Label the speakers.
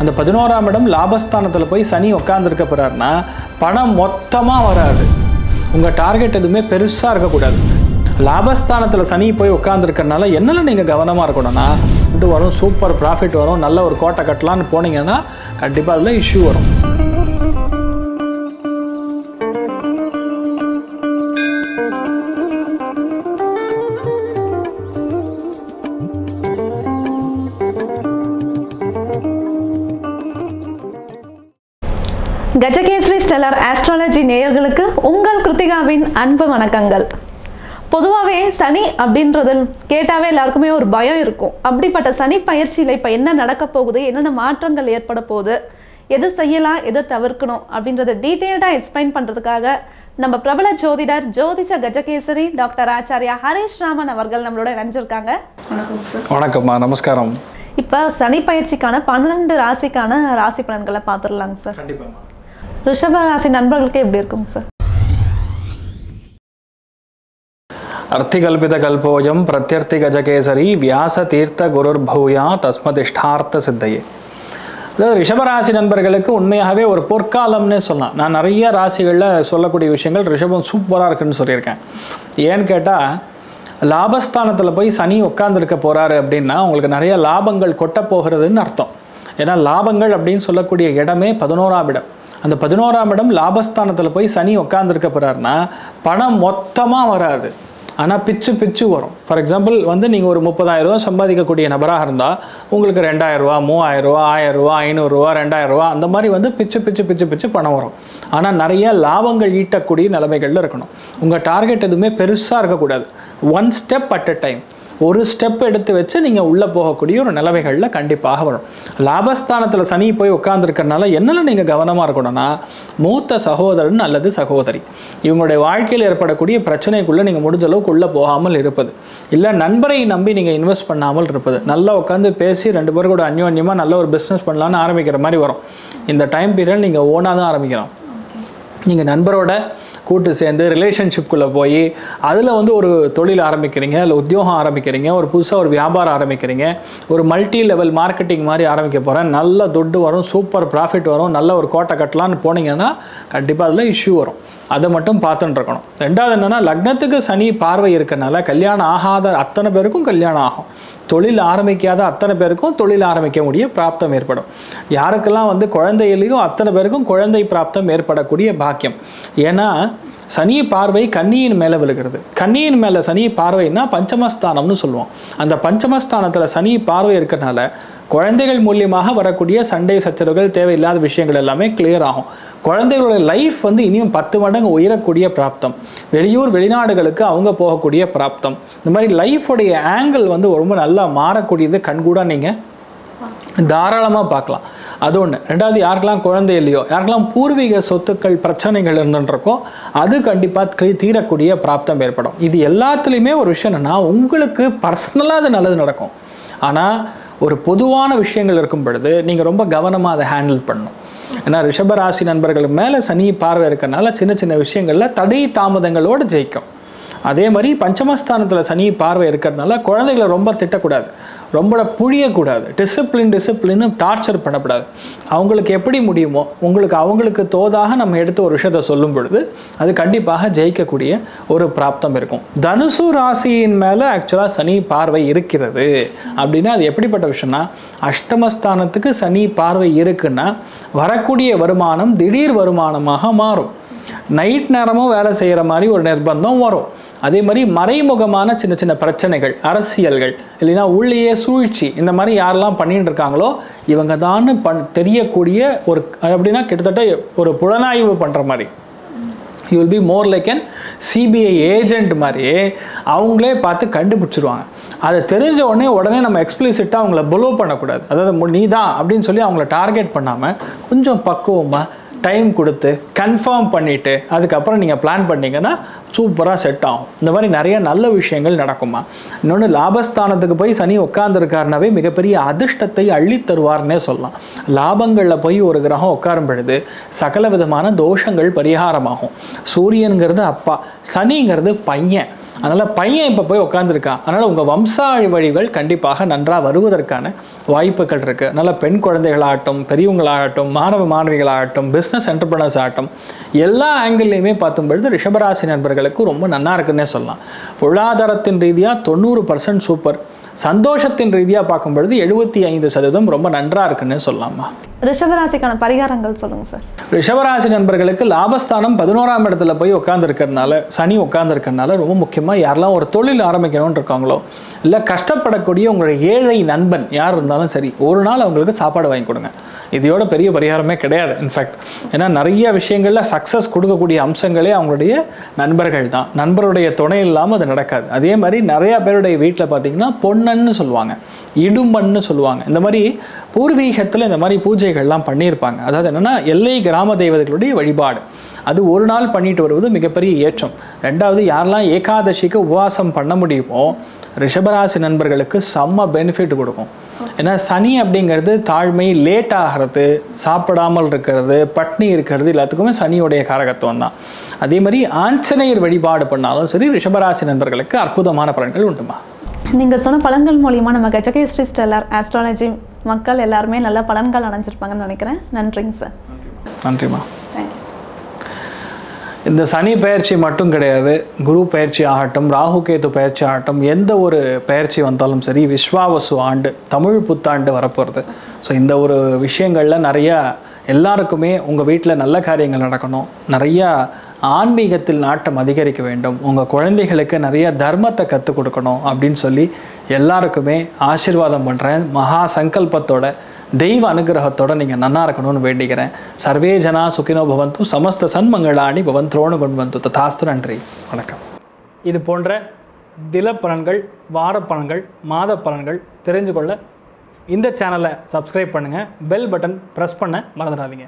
Speaker 1: அந்த 11ஆம் இடம் லாபஸ்தானத்தில் போய் சனி உட்காந்துருக்க போகிறாருன்னா பணம் மொத்தமாக வராது. உங்கள் டார்கெட் எதுவுமே பெருசாக இருக்கக்கூடாது. லாபஸ்தானத்தில் சனி போய் உட்காந்துருக்கறனால என்னெல்லாம் நீங்கள் கவனமாக இருக்கணும்னா இது வரும், சூப்பர் ப்ராஃபிட் வரும், நல்ல ஒரு கோட்டை கட்டலான்னு போனீங்கன்னா கண்டிப்பாக அதில் இஷ்யூ வரும்.
Speaker 2: கஜகேசரி ஸ்டெல்லர் ஆஸ்ட்ராலஜி நேயர்களுக்கு உங்கள் கிருத்திகாவின் அன்பு வணக்கங்கள். பொதுவாகவே சனி அப்படின்றது கேட்டாவே எல்லாருக்குமே ஒரு பயம் இருக்கும். அப்படிப்பட்ட சனி பயிற்சியில் இப்போ என்ன நடக்க போகுது, என்னென்ன மாற்றங்கள் ஏற்பட போகுது, எது செய்யலாம், எது தவிர்க்கணும் அப்படின்றத டீட்டெயில்டாக எக்ஸ்பிளைன் பண்ணுறதுக்காக நம்ம பிரபல ஜோதிடர் ஜோதிஷ கஜகேசரி டாக்டர் ஆச்சாரியா ஹரீஷ் ராமன் அவர்கள் நம்மளோட இணைஞ்சிருக்காங்க. வணக்கம் சார்.
Speaker 1: வணக்கம்மா, நமஸ்காரம்.
Speaker 2: இப்போ சனி பயிற்சிக்கான 12 ராசிக்கான ராசி பலன்களை பார்த்துடலாங்க சார்.
Speaker 1: கண்டிப்பாக.
Speaker 2: ரிஷப ராசி நண்பர்களுக்கு எப்படி இருக்குங்க சார்?
Speaker 1: அர்த்திகல்பித கல்போயம் பிரத்யர்த்தி கஜகேசரி வியாச தீர்த்த குருர் பௌயா தஸ்மதிஷ்டார்த்த சித்தையே. அதாவது ரிஷபராசி நண்பர்களுக்கு உண்மையாகவே ஒரு பொற்காலம்னே சொல்லலாம். நான் நிறைய ராசிகளில் சொல்லக்கூடிய விஷயங்கள் ரிஷபம் சூப்பராக இருக்குன்னு சொல்லியிருக்கேன். ஏன்னு கேட்டால் லாபஸ்தானத்தில் போய் சனி உட்காந்துருக்க போகிறாரு அப்படின்னா உங்களுக்கு நிறைய லாபங்கள் கொட்ட போகிறதுன்னு அர்த்தம். ஏன்னா லாபங்கள் அப்படின்னு சொல்லக்கூடிய இடமே 11ஆம் இடம். அந்த 11ஆம் இடம் லாபஸ்தானத்தில் போய் சனி உட்காந்துருக்க போகிறாருன்னா பணம் மொத்தமாக வராது, ஆனால் பிச்சு பிச்சு வரும். ஃபார் எக்ஸாம்பிள் நீங்கள் ஒரு 30,000 ரூபா சம்பாதிக்கக்கூடிய நபராக இருந்தால் உங்களுக்கு 2,000 ரூபா, 3,000 ரூபா, 1,000 ரூபா, 500 ரூபா, 2,000 ரூபா அந்த மாதிரி பிச்சு பிச்சு பிச்சு பிச்சு பணம் வரும். ஆனால் நிறைய லாபங்கள் ஈட்டக்கூடிய நிலைமைகளில் இருக்கணும். உங்கள் டார்கெட் எதுவுமே பெருசாக இருக்கக்கூடாது. One step at a time, ஒரு ஸ்டெப் எடுத்து வச்சு நீங்கள் உள்ளே போகக்கூடிய ஒரு நிலைமைகளில் கண்டிப்பாக வரும். லாபஸ்தானத்தில் சனி போய் உட்காந்துருக்கறனால என்னெல்லாம் நீங்கள் கவனமாக இருக்கணும்னா மூத்த சகோதரன் அல்லது சகோதரி இவங்களுடைய வாழ்க்கையில் ஏற்படக்கூடிய பிரச்சனைக்குள்ளே நீங்கள் முடிஞ்ச அளவுக்கு உள்ளே போகாமல் இருப்பது, இல்லை நண்பரை நம்பி நீங்கள் இன்வெஸ்ட் பண்ணாமல் இருப்பது. நல்லா உட்காந்து பேசி 2 பேர் கூட அந்யோன்யமாக நல்ல ஒரு பிஸ்னஸ் பண்ணலான்னு ஆரம்பிக்கிற மாதிரி வரும். இந்த டைம் பீரியட் நீங்கள் ஓனாக தான் ஆரம்பிக்கணும். நீங்கள் நண்பரோட கூட்டு சேர்ந்து ரிலேஷன்ஷிப்குள்ளே போய் அதில் ஒரு தொழில் ஆரம்பிக்கிறீங்க, இல்லை உத்தியோகம் ஆரம்பிக்கிறீங்க, ஒரு புதுசாக ஒரு வியாபாரம் ஆரம்பிக்கிறீங்க, ஒரு மல்டி லெவல் மார்க்கெட்டிங் மாதிரி ஆரம்பிக்க போகிறேன், நல்ல துட்டு வரும், சூப்பர் ப்ராஃபிட் வரும், நல்ல ஒரு கோட்டை கட்டலான்னு போனீங்கன்னா கண்டிப்பாக அதில் இஷ்யூ வரும். அதை மட்டும் பார்த்துட்டு இருக்கணும். ரெண்டாவது என்னென்னா லக்னத்துக்கு சனி பார்வை இருக்கனால கல்யாணம் ஆகாத அத்தனை பேருக்கும் கல்யாணம் ஆகும், தொழில் ஆரம்பிக்காத அத்தனை பேருக்கும் தொழில் ஆரம்பிக்க முடிய பிராப்தம் ஏற்படும். யாருக்கெல்லாம் குழந்தை இல்லையோ அத்தனை பேருக்கும் குழந்தை பிராப்தம் ஏற்படக்கூடிய பாக்கியம். ஏன்னா சனி பார்வை கன்னியின் மேலே விழுகிறது. கன்னியின் மேலே சனி பார்வைன்னா பஞ்சமஸ்தானம்னு சொல்லுவோம். அந்த பஞ்சமஸ்தானத்தில் சனி பார்வை இருக்கனால குழந்தைகள் மூலியமாக வரக்கூடிய சண்டை சச்சரவுகள், தேவையில்லாத விஷயங்கள் எல்லாமே கிளியர் ஆகும். குழந்தைகளுடைய லைஃப் இனியும் 10 மடங்கு உயரக்கூடிய பிராப்தம், வெளியூர் வெளிநாடுகளுக்கு அவங்க போகக்கூடிய பிராப்தம், இந்த மாதிரி லைஃபுடைய ஆங்கிள் ரொம்ப நல்லா மாறக்கூடியது கண்கூட நீங்கள் தாராளமாக பார்க்கலாம். அது ஒன்று. ரெண்டாவது, யாருக்கெல்லாம் குழந்தை இல்லையோ, யாருக்கெல்லாம் பூர்வீக சொத்துக்கள் பிரச்சனைகள் இருந்துருக்கோ அது கண்டிப்பாக தீரக்கூடிய பிராப்தம் ஏற்படும். இது எல்லாத்துலேயுமே ஒரு விஷயம் என்னென்னா உங்களுக்கு பர்சனலாக அது நல்லது நடக்கும். ஆனால் ஒரு பொதுவான விஷயங்கள் இருக்கும் பொழுது நீங்கள் ரொம்ப கவனமாக அதை ஹேண்டில் பண்ணணும். ஏன்னா ரிஷபராசி நண்பர்களுக்கு மேலே சனி பார்வை இருக்கனால சின்ன சின்ன விஷயங்களில் தடை தாமதங்களோடு ஜெயிக்கும். அதே மாதிரி பஞ்சமஸ்தானத்தில் சனி பார்வை இருக்கிறதுனால குழந்தைகளை ரொம்ப திட்டக்கூடாது, ரொம்ப புழியக்கூடாது, டிசிப்ளின்னு டார்ச்சர் பண்ணக்கூடாது. அவங்களுக்கு எப்படி முடியுமோ அவங்களுக்கு தோதாக நம்ம எடுத்து ஒரு விஷயத்தை சொல்லும் பொழுது அது கண்டிப்பாக ஜெயிக்கக்கூடிய ஒரு பிராப்தம் இருக்கும். தனுசு ராசியின் மேலே ஆக்சுவலாக சனி பார்வை இருக்கிறது அப்படின்னா அது எப்படிப்பட்ட விஷயம்னா அஷ்டமஸ்தானத்துக்கு சனி பார்வை இருக்குன்னா வரக்கூடிய வருமானம் திடீர் வருமானமாக மாறும். நைட் நேரமும் வேலை செய்கிற மாதிரி ஒரு நிர்பந்தம் வரும். அதே மாதிரி மறைமுகமான சின்ன சின்ன பிரச்சனைகள், அரசியல்கள், இல்லைன்னா உள்ளேயே சூழ்ச்சி, இந்த மாதிரி யாரெல்லாம் பண்ணிட்டு இருக்காங்களோ இவங்க தான் தெரியக்கூடிய ஒரு அப்படின்னா கிட்டத்தட்ட ஒரு புலனாய்வு பண்ணுற மாதிரி. You will be more like an CBI agent மாதிரியே அவங்களே பார்த்து கண்டுபிடிச்சிருவாங்க. அதை தெரிஞ்ச உடனே நம்ம எக்ஸ்பிளிசிட்டாக அவங்கள புலோ பண்ணக்கூடாது. அதாவது நீ தான் அப்படின்னு சொல்லி அவங்கள டார்கெட் பண்ணாமல் கொஞ்சம் பக்குவமாக டைம் கொடுத்து கன்ஃபார்ம் பண்ணிவிட்டு அதுக்கப்புறம் நீங்கள் பிளான் பண்ணிங்கன்னா சூப்பராக செட் ஆகும். இந்த மாதிரி நிறைய நல்ல விஷயங்கள் நடக்குமா. இன்னொன்று, லாபஸ்தானத்துக்கு போய் சனி உட்கார்ந்துருக்காருனாவே மிகப்பெரிய அதிர்ஷ்டத்தை அள்ளி தருவார்னே சொல்லலாம். லாபங்களில் போய் ஒரு கிரகம் உட்காரும் பொழுது சகல விதமான தோஷங்கள் பரிகாரமாகும். சூரியனுங்கிறது அப்பா, சனிங்கிறது பையன். அதனால் பையன் இப்போ போய் உட்காந்துருக்கான். அதனால் உங்கள் வம்சாவழி வழிகள் கண்டிப்பாக நன்றாக வருவதற்கான வாய்ப்புகள் இருக்குது. அதனால் பெண் குழந்தைகளாகட்டும், பெரியவங்களாகட்டும், மாணவிகளாகட்டும், பிஸ்னஸ் என்டர்பிரனர்ஸ் ஆகட்டும், எல்லா ஆங்கிள்லையுமே பார்க்கும்பொழுது ரிஷபராசி நண்பர்களுக்கு ரொம்ப நல்லா இருக்குன்னே சொல்லலாம். பொருளாதாரத்தின் ரீதியாக 90% சூப்பர். சந்தோஷத்தின் ரீதியாக பார்க்கும்பொழுது 75% ரொம்ப நன்றாக இருக்குன்னு சொல்லலாமா.
Speaker 2: ரிஷபராசிக்கான பரிகாரங்கள் சொல்லுங்கள் சார்.
Speaker 1: ரிஷபராசி நண்பர்களுக்கு லாபஸ்தானம் 11ஆம் இடத்துல போய் உட்காந்துருக்கிறதுனால, சனி உட்காந்துருக்கிறதுனால ரொம்ப முக்கியமாக யாரெல்லாம் ஒரு தொழில் ஆரம்பிக்கணும்னு இருக்காங்களோ, இல்லை கஷ்டப்படக்கூடிய உங்களுடைய ஏழை நண்பன் யார் இருந்தாலும் சரி, ஒரு நாள் அவங்களுக்கு சாப்பாடு வாங்கி கொடுங்க. இதையோட பெரிய பரிகாரமே கிடையாது. இன்ஃபேக்ட் ஏன்னா நிறைய விஷயங்களில் சக்ஸஸ் கொடுக்கக்கூடிய அம்சங்களே அவங்களுடைய நண்பர்கள் தான். நண்பருடைய துணை இல்லாமல் அது நடக்காது. அதே மாதிரி நிறையா பேருடைய வீட்டில் பார்த்தீங்கன்னா பொன்னன்னு சொல்லுவாங்க, இடும்பன்னு சொல்லுவாங்க. இந்த மாதிரி பூர்வீகத்தில் இந்த மாதிரி பூஜைகள்லாம் பண்ணியிருப்பாங்க. அதாவது என்னென்னா எல்லை கிராம தெய்வங்களுடைய வழிபாடு, அது ஒரு நாள் பண்ணிட்டு வருவது மிகப்பெரிய ஏற்றம். ரெண்டாவது, யாரெல்லாம் ஏகாதசிக்கு உபவாசம் பண்ண முடியுமோ ரிஷபராசி நண்பர்களுக்கு செம்ம பெனிஃபிட் கொடுக்கும். ஏன்னா சனி அப்படிங்கிறது தாழ்மை, லேட் ஆகிறது, சாப்பிடாமல் இருக்கிறது, பட்னி இருக்கிறது, எல்லாத்துக்குமே சனியுடைய காரகத்துவம் தான். அதே மாதிரி ஆஞ்சநேயர் வழிபாடு பண்ணாலும் சரி ரிஷபராசி நண்பர்களுக்கு அற்புதமான பலன்கள் உண்டுமா.
Speaker 2: நீங்கள் சொன்ன பலன்கள் மூலிமா நம்ம கஜகேஸ்ரீ ஸ்டெல்லர் ஆஸ்ட்ராலஜி மக்கள் எல்லாருமே நல்ல பலன்கள் அடைஞ்சிருப்பாங்கன்னு நினைக்கிறேன். நன்றிங்க சார்.
Speaker 1: நன்றிம்மா. இந்த சனி பயிற்சி மட்டும் கிடையாது, குரு பயிற்சி ஆகட்டும், ராகு கேது பயிற்சி ஆகட்டும், எந்த ஒரு பயிற்சி வந்தாலும் சரி, விஸ்வாவசு ஆண்டு, தமிழ் புத்தாண்டு வரப்போகிறது. ஸோ இந்த ஒரு விஷயங்களில் நிறையா எல்லாருக்குமே உங்கள் வீட்டில் நல்ல காரியங்கள் நடக்கணும், நிறையா ஆன்மீகத்தில் நாட்டம் அதிகரிக்க வேண்டும், உங்கள் குழந்தைகளுக்கு நிறைய தர்மத்தை கற்றுக் கொடுக்கணும் அப்படின்னு சொல்லி எல்லாருக்குமே ஆசீர்வாதம் பண்ணுறேன். மகா சங்கல்பத்தோட, தெய்வ அனுகிரகத்தோடு நீங்கள் நன்னா இருக்கணும்னு வேண்டிக்கிறேன். சர்வே ஜனா சுகினோ பவந்து, சமஸ்த சன்மங்களாணி பவந்த்ரோணு கொண்டு ததாஸ்து. நன்றி, வணக்கம். இது போன்ற தில பலன்கள், வார பலன்கள், மாத பலன்கள் தெரிஞ்சு கொள்ள இந்த சேனலை சப்ஸ்கிரைப் பண்ணுங்கள். பெல் பட்டன் ப்ரெஸ் பண்ண மறந்துடாதீங்க.